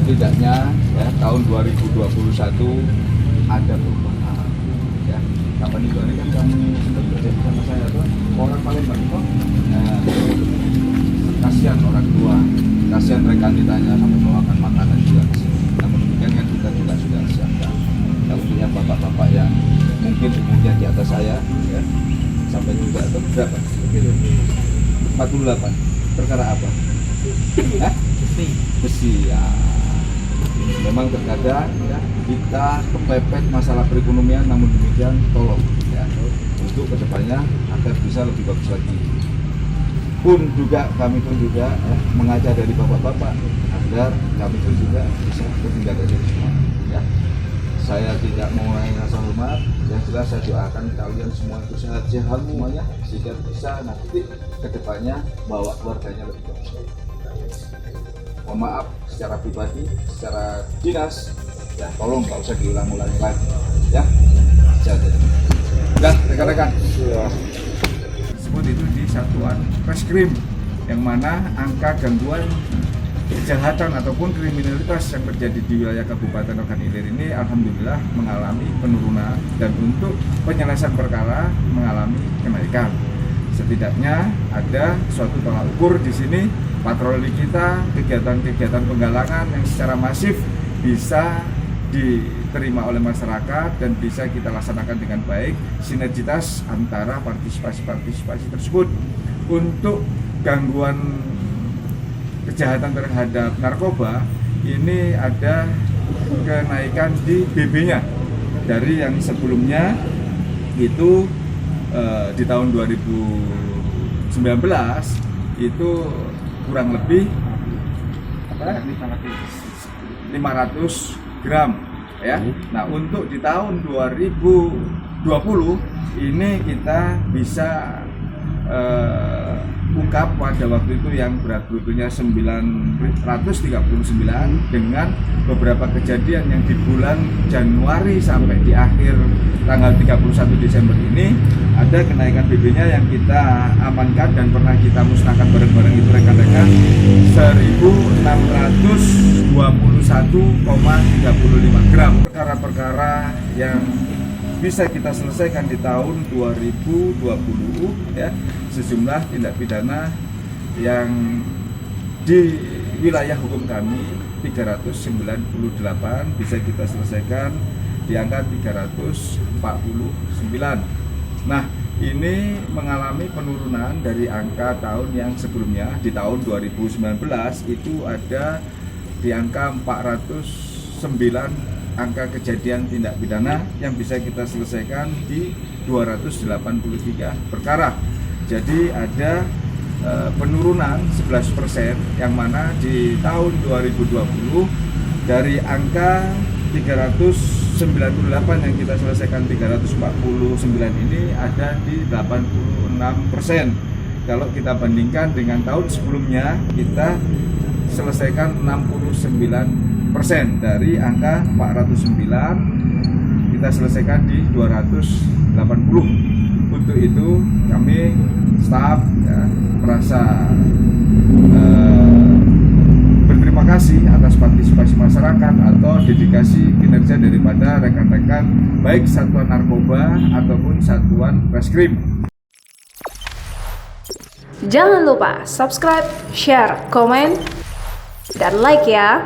Setidaknya ya tahun 2021 ada perubahan ya. Kapan itu ini kan kamu sudah bekerja sama saya tuh orang paling banyak kok. Nah, kasihan orang tua, kasihan rekan ditanya sampai bawakan makanan juga ke sini. Namun demikian kan kita juga sudah siapkan. Kalau punya bapak-bapak yang mungkin umurnya di atas saya ya, sampai juga itu berapa? 48. Perkara apa? Hah? Besi ya. Memang terkadang ya, kita kepepet masalah perekonomian, namun demikian tolong ya untuk kedepannya agar bisa lebih bagus lagi. Kami pun juga mengajak dari bapak-bapak agar kami pun juga bisa bertindak dari semua. Ya. Saya tidak mengurangi rasa hormat, yang jelas saya doakan kalian semua itu sehat-sehat semuanya sehingga bisa nanti kedepannya bawa keluarganya lebih bagus. Mohon maaf secara pribadi, secara dinas, ya tolong nggak usah diulang-ulangi lagi, ya. Jadi, ya rekan-rekan. Sebut itu di satuan reskrim, yang mana angka gangguan kejahatan ataupun kriminalitas yang terjadi di wilayah Kabupaten Rokan Hilir ini alhamdulillah mengalami penurunan dan untuk penyelesaian perkara mengalami kenaikan. Setidaknya ada suatu tolak ukur di sini. Patroli kita, kegiatan-kegiatan penggalangan yang secara masif bisa diterima oleh masyarakat dan bisa kita laksanakan dengan baik, sinergitas antara partisipasi-partisipasi tersebut. Untuk gangguan kejahatan terhadap narkoba ini ada kenaikan di BB-nya dari yang sebelumnya itu di tahun 2019 itu kurang lebih 500 gram ya. Nah, untuk di tahun 2020 ini kita bisa ungkap pada waktu itu yang berat brutonya 939 dengan beberapa kejadian yang di bulan Januari sampai di akhir tanggal 31 Desember ini ada kenaikan BB-nya yang kita amankan dan pernah kita musnahkan bareng-bareng itu rekan-rekan 1.621,35 gram. Perkara-perkara yang bisa kita selesaikan di tahun 2020 ya, sejumlah tindak pidana yang di wilayah hukum kami 398 bisa kita selesaikan di angka 349. Nah, ini mengalami penurunan dari angka tahun yang sebelumnya. Di tahun 2019 itu ada di angka 409 angka kejadian tindak pidana yang bisa kita selesaikan di 283 perkara. Jadi ada penurunan 11%, yang mana di tahun 2020 dari angka 398 yang kita selesaikan 349 ini ada di 86%. Kalau kita bandingkan dengan tahun sebelumnya, kita selesaikan 69% dari angka 409 kita selesaikan di 280. Untuk itu kami staf ya, merasa berterima kasih atas partisipasi masyarakat atau dedikasi kinerja daripada rekan-rekan baik satuan narkoba ataupun satuan reskrim. Jangan lupa subscribe, share, komen, dan like ya.